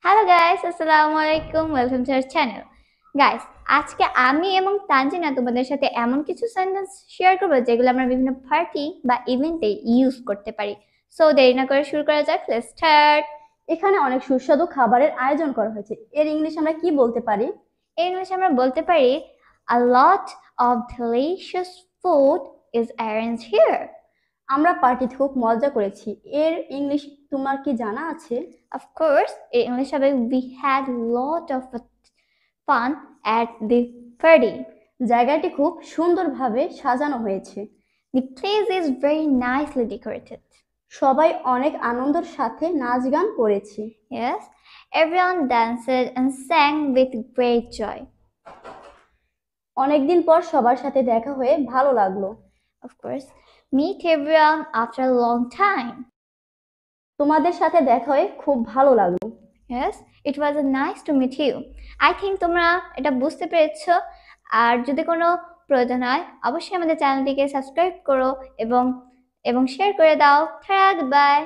Hello guys, আসসালামু আলাইকুম। Welcome to our channel. Guys, আজকে আমি এবং তানজিনা তোমাদের সাথে এমন কিছু সেন্টেন্স শেয়ার করব যেগুলো আমরা বিভিন্ন পার্টি বা ইভেন্টে ইউজ করতে পারি। সো দেরি না করে শুরু করা যাক। Let's start. এখানে অনেক সুস্বাদু খাবারের আয়োজন করা হয়েছে। এর ইংলিশ আমরা কি বলতে পারি? এর ইংলিশে আমরা বলতে পারি a lot of delicious food is arranged here. আমরা পার্টিতে খুব মজা করেছি। এর ইংলিশ তোমার কি জানা আছে? Of course, in English হবে we had lot of fun at the party. জায়গাটি খুব সুন্দরভাবে সাজানো হয়েছে। The place is very nicely decorated. সবাই অনেক আনন্দের সাথে নাচ গান করেছি। Yes, everyone danced and sang with great joy. অনেকদিন পর সবার সাথে দেখা হয়ে ভালো লাগলো। Of course, meet everyone after a long time. তোমাদের সাথে দেখা হয়ে খুব ভালো লাগলো। Yes, it was nice to meet you. I think তোমরা এটা বুঝতে পেরেছো। আর যদি কোনো প্রয়োজন হয় অবশ্যই আমাদের চ্যানেলটিকে সাবস্ক্রাইব করো এবং শেয়ার করে দাও। Goodbye.